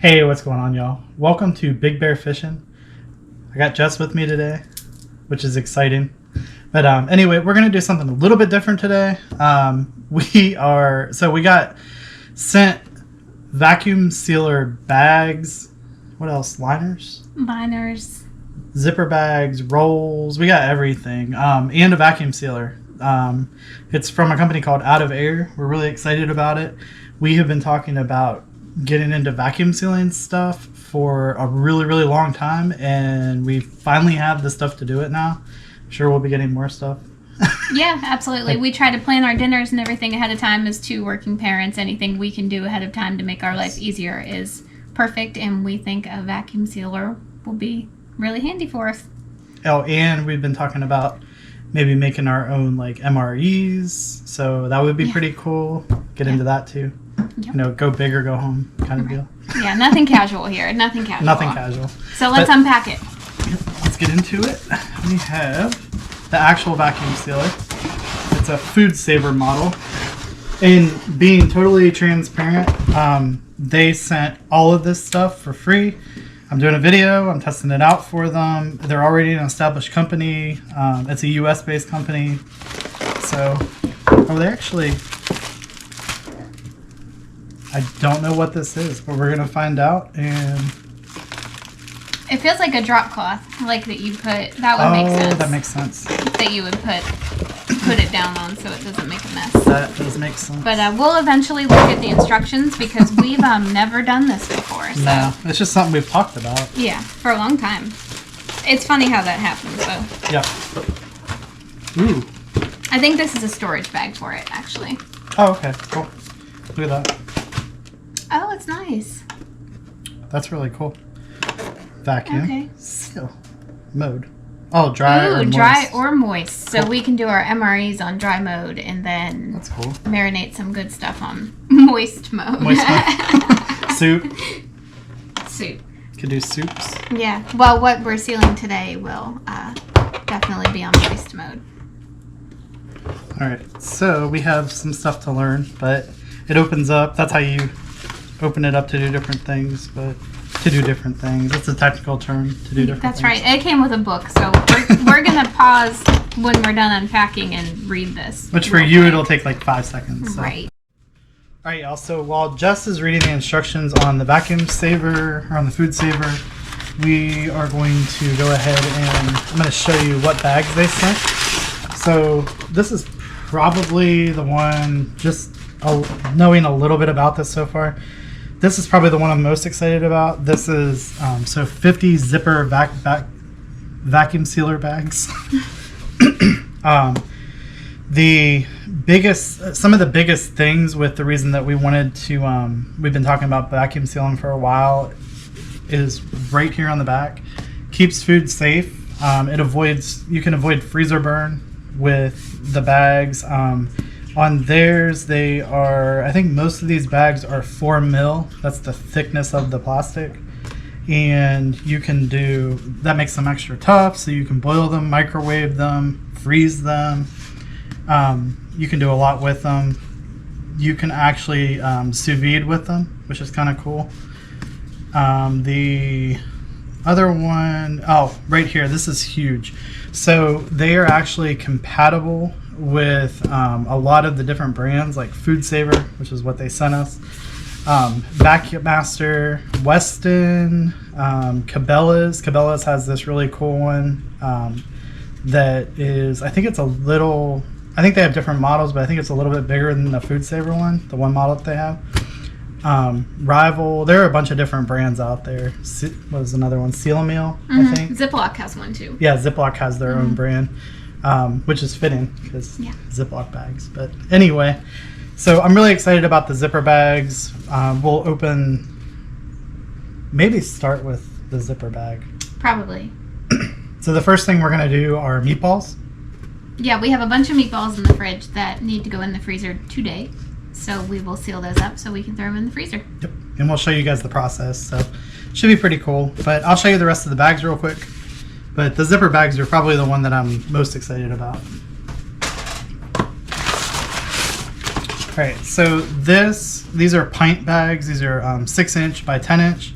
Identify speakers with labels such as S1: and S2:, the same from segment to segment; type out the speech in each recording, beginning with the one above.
S1: Hey, what's going on, y'all? Welcome to Big Bear Fishing. I got Jess with me today, which is exciting. But anyway, we're going to do something a little bit different today. We got sent vacuum sealer bags. What else? Liners, zipper bags, rolls. We got everything. And a vacuum sealer. It's from a company called OutOfAir. We're really excited about it. We have been talking about getting into vacuum sealing stuff for a really, really long time, and we finally have the stuff to do it now. I'm sure we'll be getting more stuff.
S2: Yeah, absolutely. We try to plan our dinners and everything ahead of time as two working parents. Anything we can do ahead of time to make our life easier is perfect, and we think a vacuum sealer will be really handy for us.
S1: Oh, and we've been talking about maybe making our own like MREs, so that would be pretty cool. Get into that too. Yep. You know, go big or go home kind of deal.
S2: Yeah, nothing casual here. Nothing casual.
S1: Nothing casual.
S2: So let's unpack it.
S1: Let's get into it. We have the actual vacuum sealer. It's a food saver model. And being totally transparent, they sent all of this stuff for free. I'm doing a video. I'm testing it out for them. They're already an established company. It's a US-based company. So, they actually... I don't know what this is, but we're going to find out. And
S2: it feels like a drop cloth, like that you put. That would make sense.
S1: Oh, that makes sense.
S2: That you would put it down on so it doesn't make a mess.
S1: That does make sense.
S2: But we'll eventually look at the instructions because we've never done this before. So.
S1: No, it's just something we've talked about.
S2: Yeah, for a long time. It's funny how that happens, though.
S1: Yeah. Ooh.
S2: I think this is a storage bag for it, actually.
S1: Oh, okay. Cool. Look at that.
S2: Oh, it's nice.
S1: That's really cool. Vacuum.
S2: Okay.
S1: Seal. Mode. Oh, dry or moist.
S2: Dry or moist. So we can do our MREs on dry mode and then
S1: that's cool.
S2: Marinate some good stuff on moist mode.
S1: Moist mode. Soup.
S2: Soup.
S1: Could do soups.
S2: Yeah. Well, what we're sealing today will definitely be on moist mode.
S1: All right. So we have some stuff to learn, but it opens up. That's how you open it up to do different things, but to do different things. It's a technical term, to do different
S2: That's
S1: things.
S2: right. It came with a book, so we're going to pause when we're done unpacking and read this.
S1: Which for you, it'll take like 5 seconds. So.
S2: Right.
S1: All right, y'all. So while Jess is reading the instructions on the vacuum saver, or on the food saver, we are going to go ahead and I'm going to show you what bags they sent. So this is probably the one, just knowing a little bit about this so far, this is probably the one I'm most excited about. This is 50 zipper vacuum sealer bags. Some of the biggest things with the reason that we wanted to, we've been talking about vacuum sealing for a while, is right here on the back. Keeps food safe. You can avoid freezer burn with the bags. On theirs, I think most of these bags are 4 mil. That's the thickness of the plastic. And that makes them extra tough, so you can boil them, microwave them, freeze them. You can do a lot with them. You can actually sous vide with them, which is kind of cool. The other one, right here, this is huge. So they are actually compatible with a lot of the different brands, like Food Saver, which is what they sent us, Vacuum Master, Weston, Cabela's has this really cool one that is, I think they have different models, but I think it's a little bit bigger than the Food Saver one, the one model that they have. Rival, there are a bunch of different brands out there. What was another one? Seal Meal, I think.
S2: Ziploc has one too.
S1: Yeah, Ziploc has their own brand. Which is fitting because Ziploc bags. But anyway, so I'm really excited about the zipper bags. We'll maybe start with the zipper bag.
S2: Probably.
S1: So the first thing we're going to do are meatballs.
S2: Yeah, we have a bunch of meatballs in the fridge that need to go in the freezer today. So we will seal those up so we can throw them in the freezer.
S1: Yep, and we'll show you guys the process. So it should be pretty cool. But I'll show you the rest of the bags real quick. But the zipper bags are probably the one that I'm most excited about. All right, so these are pint bags. These are 6-inch by 10-inch,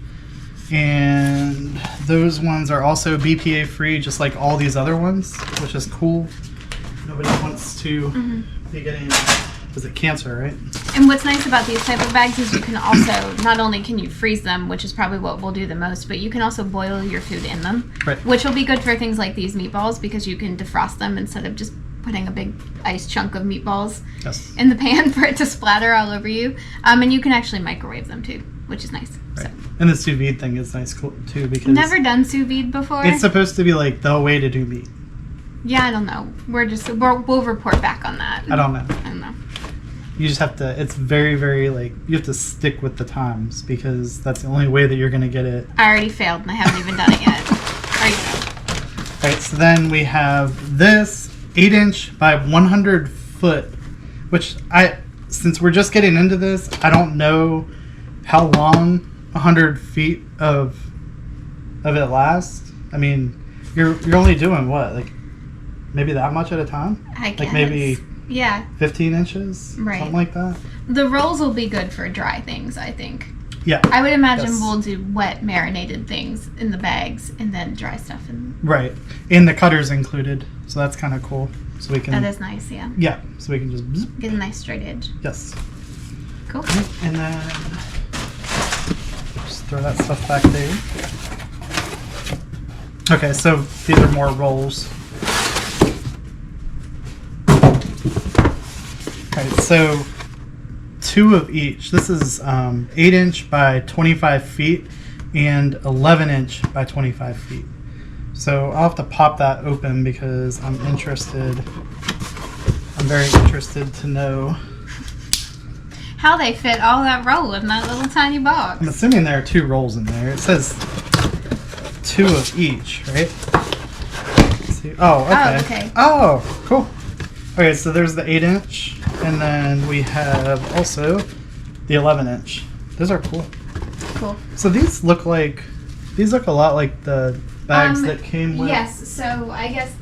S1: and those ones are also BPA free, just like all these other ones, which is cool. Nobody wants to be getting, is it cancer, right?
S2: And what's nice about these type of bags is you can also, not only can you freeze them, which is probably what we'll do the most, but you can also boil your food in them,
S1: Right.
S2: which will be good for things like these meatballs because you can defrost them instead of just putting a big ice chunk of meatballs
S1: Yes.
S2: in the pan for it to splatter all over you. And you can actually microwave them too, which is nice.
S1: Right.
S2: So.
S1: And the sous vide thing is nice too because
S2: Never done sous vide before.
S1: it's supposed to be like the way to do meat.
S2: Yeah, I don't know. We'll report back on that.
S1: I don't know.
S2: I don't know.
S1: You just have to, it's very, very like, you have to stick with the times because that's the only way that you're going to get it.
S2: I already failed and I haven't even done it yet. Already failed.
S1: All right, so then we have this 8-inch by 100 foot, which since we're just getting into this, I don't know how long 100 feet of it lasts. I mean, you're only doing what, like maybe that much at a time?
S2: I guess.
S1: Like maybe
S2: yeah,
S1: 15 inches,
S2: Right.
S1: something like that.
S2: the rolls will be good for dry things, I think.
S1: Yeah,
S2: I would imagine
S1: Yes.
S2: we'll do wet marinated things in the bags and then dry stuff in.
S1: right. And the cutter's included, so that's kind of cool. So we can,
S2: That is nice, yeah.
S1: yeah, so we can just, bzz,
S2: Get a nice straight edge.
S1: yes.
S2: Cool.
S1: And then just throw that stuff back there. Okay, so these are more rolls. Alright, so 2 of each. This is 8-inch by 25 feet and 11-inch by 25 feet. So I'll have to pop that open because I'm interested. I'm very interested to know.
S2: How they fit all that roll in that little tiny box.
S1: I'm assuming there are 2 rolls in there. It says 2 of each, right? Let's see. Oh, okay.
S2: Oh, okay.
S1: Oh, cool. Okay, so there's the 8-inch, and then we have also the 11-inch. Those are cool.
S2: Cool.
S1: So these look a lot like the bags that came with.
S2: Yes, so I guess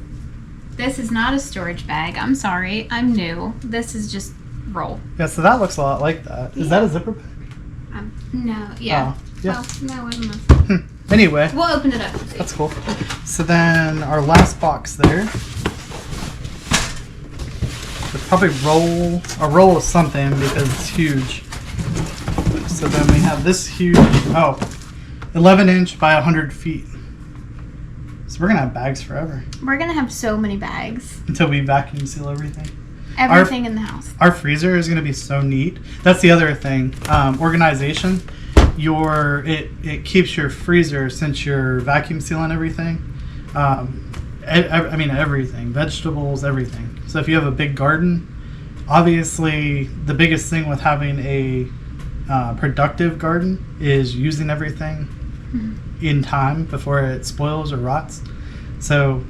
S2: this is not a storage bag. I'm sorry. I'm new. This is just roll.
S1: Yeah, so that looks a lot like that. Is that a zipper bag?
S2: No, yeah.
S1: Oh, yeah.
S2: Well, no, I don't know.
S1: Anyway,
S2: We'll open it up and see.
S1: that's cool. So then our last box there. Probably a roll of something because it's huge. So then we have this huge, 11-inch by 100 feet. So we're gonna have bags forever
S2: We're going to have so many bags.
S1: until we vacuum seal everything.
S2: Everything in the house.
S1: Our freezer is gonna be so neat. That's the other thing. Organization. It keeps your freezer, since you're vacuum sealing everything. I mean everything, vegetables, everything. So if you have a big garden, obviously the biggest thing with having a productive garden is using everything in time before it spoils or rots. So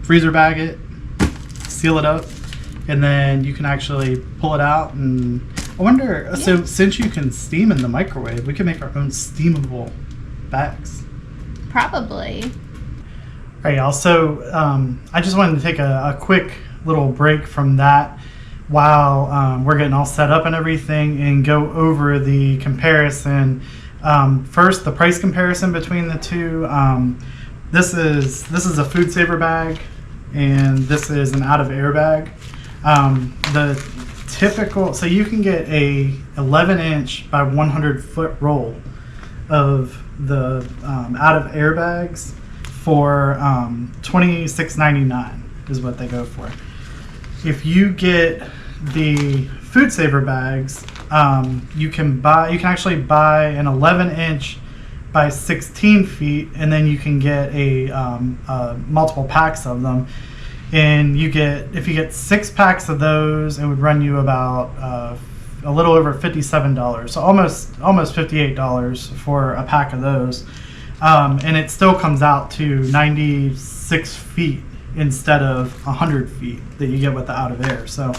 S1: freezer bag it, seal it up, and then you can actually pull it out. And I wonder, so since you can steam in the microwave, we can make our own steamable bags.
S2: Probably.
S1: All right, y'all. So I just wanted to take a quick little break from that while we're getting all set up and everything, and go over the comparison. First, the price comparison between the two. This is a food saver bag, and this is an OutOfAir bag. The typical, so you can get a 11-inch by 100 foot roll of the OutOfAir bags for $26.99 is what they go for. If you get the food saver bags, you can actually buy an 11-inch by 16 feet, and then you can get a multiple packs of them. And if you get 6 packs of those, it would run you about a little over $57, so almost $58 for a pack of those. And it still comes out to 96 feet instead of 100 feet that you get with the OutOfAir. So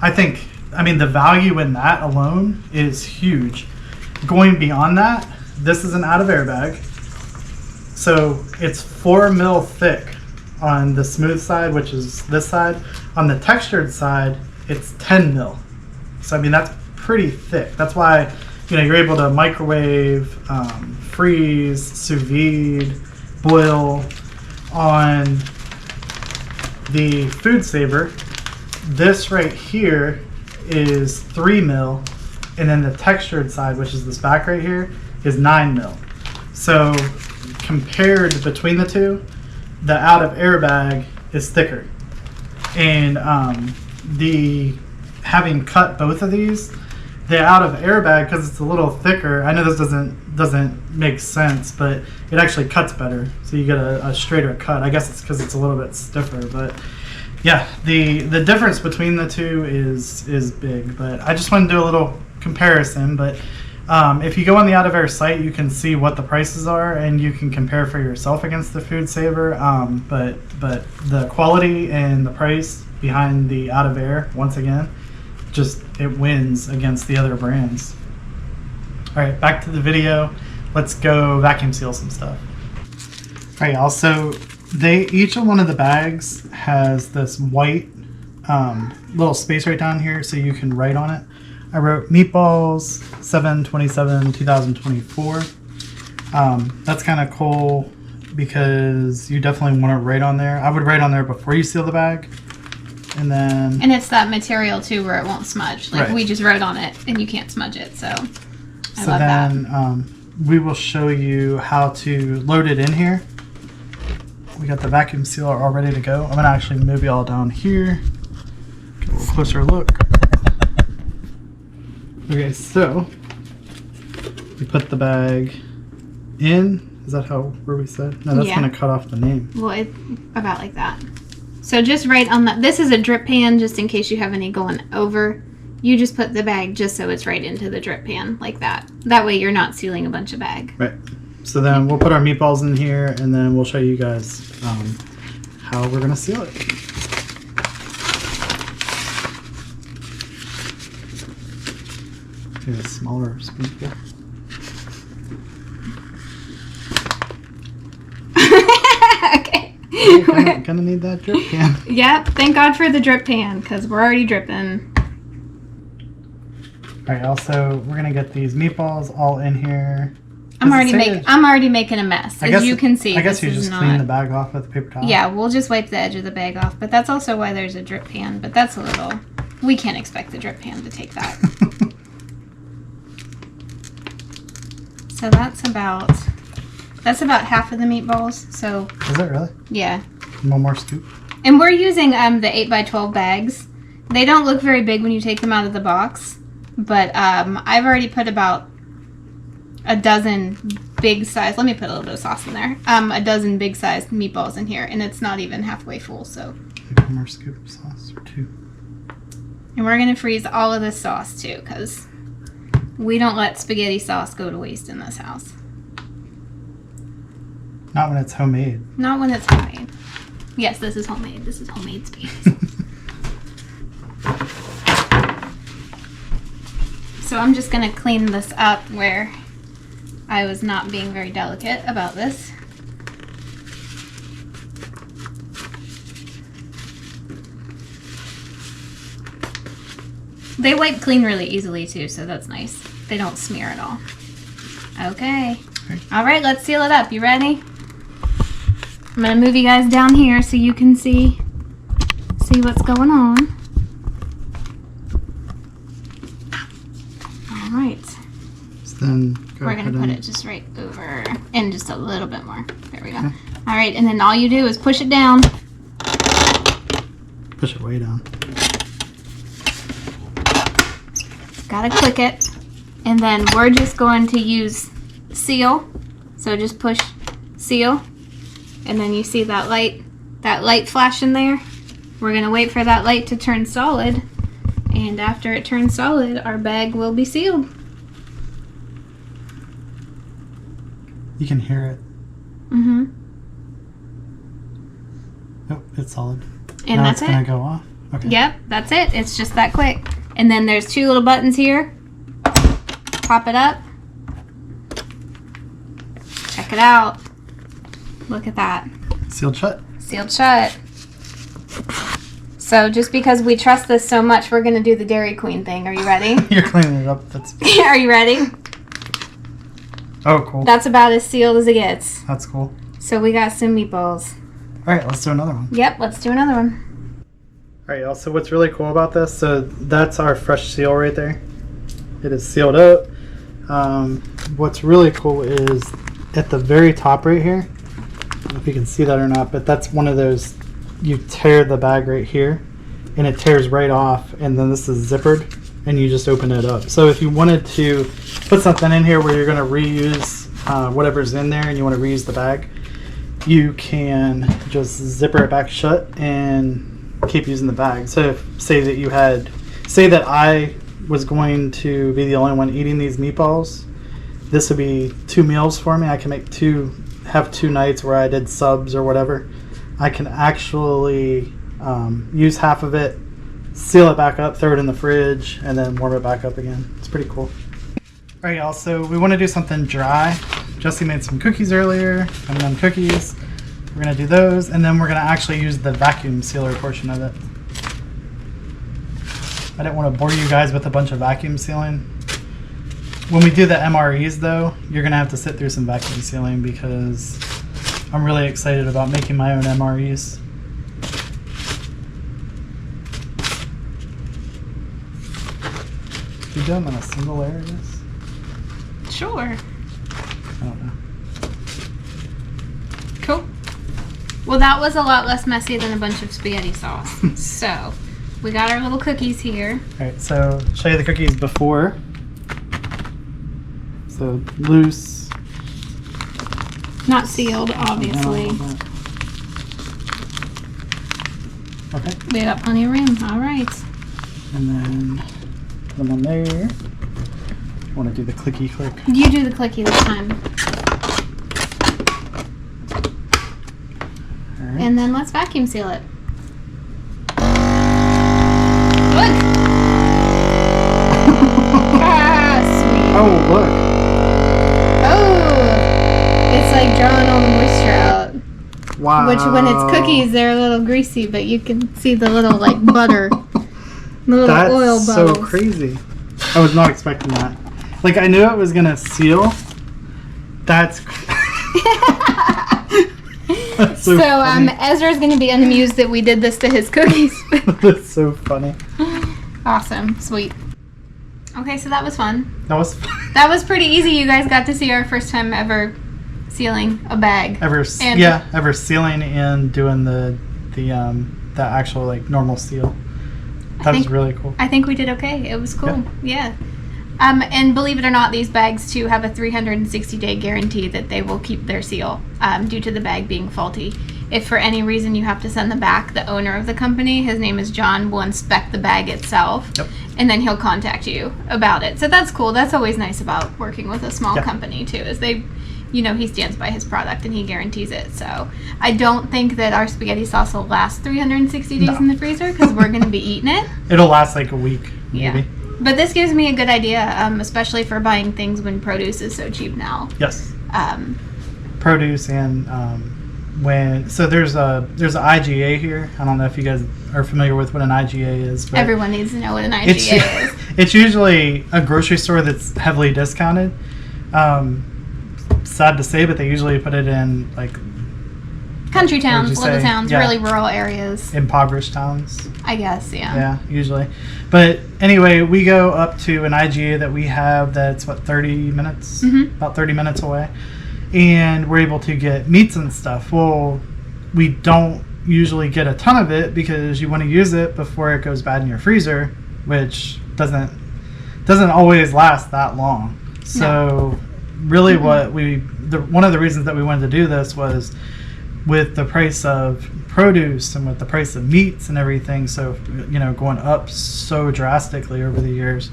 S1: I mean, the value in that alone is huge. Going beyond that, this is an OutOfAir bag. So it's 4 mil thick on the smooth side, which is this side. On the textured side, it's 10 mil. So I mean, that's pretty thick. That's why, you know, you're able to microwave, freeze, sous vide, boil. On the Food Saver, this right here is 3 mil, and then the textured side, which is this back right here, is 9 mil. So compared between the two, the OutOfAir bag is thicker. And the having cut both of these, the OutOfAir bag, because it's a little thicker, I know this doesn't make sense, but it actually cuts better, so you get a straighter cut. I guess it's because it's a little bit stiffer, but yeah, the difference between the two is big. But I just want to do a little comparison. But if you go on the OutOfAir site, you can see what the prices are, and you can compare for yourself against the Food Saver. But the quality and the price behind the OutOfAir, once again, just it wins against the other brands. All right, back to the video. Let's go vacuum seal some stuff. All right, y'all. So each one of the bags has this white little space right down here, so you can write on it. I wrote meatballs 7/27/2024. That's kind of cool because you definitely want to write on there. I would write on there before you seal the bag. And
S2: it's that material too where it won't smudge. Like, right. We just wrote on it and you can't smudge it. So I love that.
S1: We will show you how to load it in here. We got the vacuum sealer all ready to go. I'm gonna actually move you all down here. Get a little closer look. Okay, so we put the bag in. Is that where we said? No, that's gonna cut off the name.
S2: Well, about like that. So just right on that. This is a drip pan, just in case you have any going over. You just put the bag just so it's right into the drip pan like that. That way you're not sealing a bunch of bag. Right.
S1: So then we'll put our meatballs in here, and then we'll show you guys how we're gonna seal it. Get a smaller spoonful.
S2: Okay.
S1: Gonna need that drip pan.
S2: Yep. Thank God for the drip pan, because we're already dripping.
S1: All right. Also, we're gonna get these meatballs all in here.
S2: I'm already making a mess, as you can see.
S1: I guess you just clean the bag off with a paper towel.
S2: Yeah, we'll just wipe the edge of the bag off. But that's also why there's a drip pan. But that's a little. We can't expect the drip pan to take that. So that's about half of the meatballs. So
S1: is it really?
S2: Yeah.
S1: One more scoop.
S2: And we're using the 8x12 bags. They don't look very big when you take them out of the box, but I've already put about a dozen big size. Let me put a little bit of sauce in there. A dozen big sized meatballs in here, and it's not even halfway full. So
S1: one more scoop of sauce or two.
S2: And we're gonna freeze all of this sauce too, because we don't let spaghetti sauce go to waste in this house.
S1: Not when it's homemade.
S2: Not when it's homemade. Yes, this is homemade. This is homemade spaghetti. So I'm just going to clean this up where I was not being very delicate about this. They wipe clean really easily too, so that's nice. They don't smear at all. Okay. All right, let's seal it up. You ready? I'm going to move you guys down here so you can see what's going on. All right.
S1: So then
S2: we're going to put it just right over and just a little bit more. There we go. Okay. All right, and then all you do is push it down.
S1: Push it way down.
S2: Gotta click it. And then we're just going to use seal. So just push seal. And then you see that light flash in there. We're going to wait for that light to turn solid. And after it turns solid, our bag will be sealed.
S1: You can hear it.
S2: Mm-hmm.
S1: Oh, it's solid.
S2: And
S1: now
S2: that's
S1: it's going to go off. Okay.
S2: Yep, that's it. It's just that quick. And then there's two little buttons here. Pop it up. Check it out. Look at that.
S1: Sealed shut.
S2: Sealed shut. So just because we trust this so much, we're going to do the Dairy Queen thing. Are you ready?
S1: You're cleaning it up. That's...
S2: Are you ready?
S1: Oh, cool.
S2: That's about as sealed as it gets.
S1: That's cool.
S2: So we got some meatballs.
S1: All right, let's do another one.
S2: Yep, let's do another one.
S1: All right, y'all. So what's really cool about this? So that's our fresh seal right there. It is sealed up. What's really cool is at the very top right here. I don't know if you can see that or not, but that's one of those. You tear the bag right here, and it tears right off. And then this is zippered, and you just open it up. So if you wanted to put something in here where you're going to reuse whatever's in there, and you want to reuse the bag, you can just zipper it back shut and keep using the bag. So if, say that I was going to be the only one eating these meatballs, this would be 2 meals for me. I can have 2 nights where I did subs or whatever. I can actually use half of it, seal it back up, throw it in the fridge, and then warm it back up again. It's pretty cool. All right, y'all, so we want to do something dry. Jesse made some cookies earlier, M&M cookies. We're going to do those, and then we're going to actually use the vacuum sealer portion of it. I didn't want to bore you guys with a bunch of vacuum sealing. When we do the MREs, though, you're going to have to sit through some vacuum sealing because I'm really excited about making my own MREs. You do them in a single layer of this?
S2: Sure.
S1: I don't know.
S2: Cool. Well, that was a lot less messy than a bunch of spaghetti sauce. So, we got our little cookies here.
S1: Alright, so show you the cookies before. So, loose.
S2: Not sealed, obviously.
S1: Okay.
S2: We got plenty of room. All right.
S1: And then put them on there. You want to do the clicky click.
S2: You do the clicky this time.
S1: All right.
S2: And then let's vacuum seal it. Look! Ah, sweet.
S1: Oh, look.
S2: Oh! It's like drawing all the moisture out.
S1: Wow.
S2: Which, when it's cookies, they're a little greasy, but you can see the little, like, butter. The little
S1: That's
S2: oil bubbles.
S1: so crazy. I was not expecting that. Like, I knew it was going to seal. That's That's so funny.
S2: Ezra's going to be unamused that we did this to his cookies.
S1: That's so funny.
S2: Awesome. Sweet. Okay, so that was fun.
S1: That was
S2: That was pretty easy. You guys got to see our first time ever sealing a bag.
S1: ever sealing and doing the actual like normal seal. That was really cool.
S2: I think we did okay. It was cool. Yeah. And believe it or not, these bags too have a 360-day guarantee that they will keep their seal due to the bag being faulty. If for any reason you have to send them back, the owner of the company, his name is John, will inspect the bag itself.
S1: Yep.
S2: And then he'll contact you about it. So that's cool. That's always nice about working with a small company too, is they, you know, he stands by his product and he guarantees it. So I don't think that our spaghetti sauce will last 360 days in the freezer because we're going to be eating it.
S1: It'll last like a week, maybe.
S2: Yeah. But this gives me a good idea, especially for buying things when produce is so cheap now.
S1: Yes. Produce and there's a IGA here. I don't know if you guys are familiar with what an IGA is. But
S2: everyone needs to know what an IGA is.
S1: It's usually a grocery store that's heavily discounted. Sad to say, but they usually put it in like
S2: country towns, little towns, really rural areas.
S1: Impoverished towns.
S2: I guess, yeah.
S1: Yeah, usually. But anyway, we go up to an IGA that we have that's, 30 minutes?
S2: Mm-hmm.
S1: About 30 minutes away. And we're able to get meats and stuff. Well, we don't usually get a ton of it because you want to use it before it goes bad in your freezer, which doesn't always last that long. So really one of the reasons that we wanted to do this was with the price of produce and with the price of meats and everything, so going up so drastically over the years,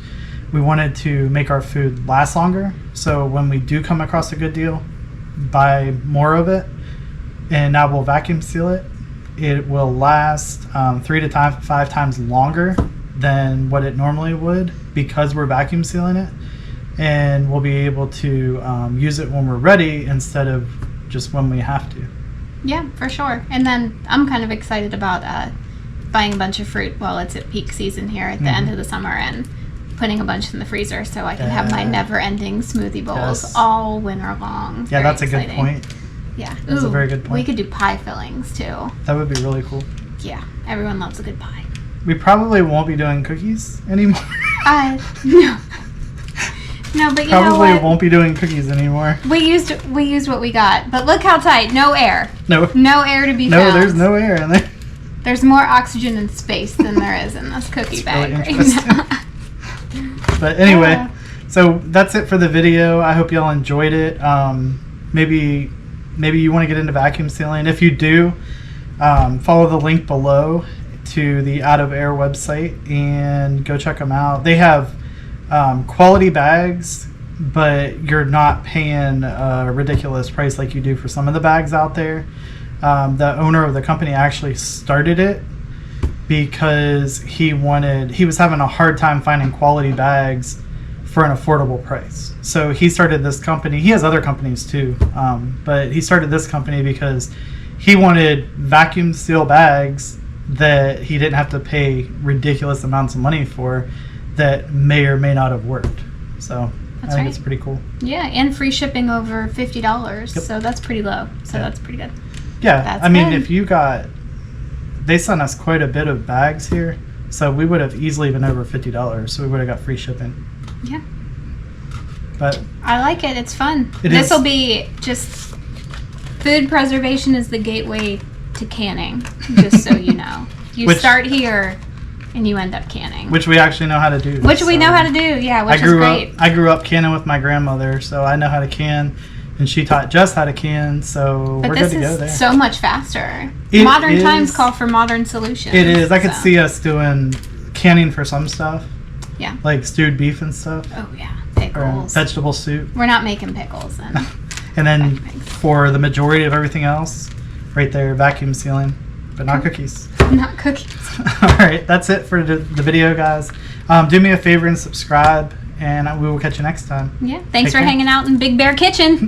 S1: we wanted to make our food last longer. So when we do come across a good deal, buy more of it, and now we'll vacuum seal it. It will last 3 to 5 times longer than what it normally would because we're vacuum sealing it, and we'll be able to use it when we're ready instead of just when we have to.
S2: Yeah, for sure. And then I'm kind of excited about buying a bunch of fruit while it's at peak season here at the end of the summer and putting a bunch in the freezer so I can have my never-ending smoothie bowls all winter long.
S1: Yeah, that's exciting. A good point.
S2: Yeah.
S1: That's a very good point.
S2: We could do pie fillings too.
S1: That would be really cool.
S2: Yeah, everyone loves a good pie.
S1: We probably won't be doing cookies anymore.
S2: No. No, but you know what?
S1: Probably won't be doing cookies anymore.
S2: We used what we got, but look how tight. No air. No air to be found.
S1: No, there's no air in there.
S2: There's more oxygen and space than there is in this cookie bag
S1: really
S2: right now.
S1: But anyway, so that's it for the video. I hope y'all enjoyed it. Maybe you want to get into vacuum sealing. If you do, follow the link below to the OutOfAir website and go check them out. They have quality bags, but you're not paying a ridiculous price like you do for some of the bags out there. The owner of the company actually started it because he was having a hard time finding quality bags for an affordable price. So he started this company. He has other companies too, but he started this company because he wanted vacuum seal bags that he didn't have to pay ridiculous amounts of money for, that may or may not have worked. So I think it's pretty cool.
S2: Yeah, and free shipping over $50. Yep. So that's pretty low. So that's pretty good.
S1: Yeah, I mean, if you got, they sent us quite a bit of bags here, so we would have easily been over $50. So we would have got free shipping.
S2: Yeah.
S1: But
S2: I like it. It's fun. This will be just, food preservation is the gateway to canning, just so you know. You start here and you end up canning.
S1: Which we actually know how to do.
S2: Which we know how to do, yeah, which is great.
S1: I grew up canning with my grandmother, so I know how to can. And she taught Jess how to can, so we're good to go there.
S2: But this is so much faster. Modern times call for modern solutions.
S1: It is. I could see us doing canning for some stuff.
S2: Yeah.
S1: Like stewed beef and stuff.
S2: Oh, yeah. Pickles.
S1: Or vegetable soup.
S2: We're not making pickles then.
S1: And then for the majority of everything else, right there, vacuum sealing, but not cookies.
S2: Not cookies.
S1: All right, that's it for the video, guys. Do me a favor and subscribe, and we will catch you next time.
S2: Yeah, thanks for hanging out in Big Bear Kitchen.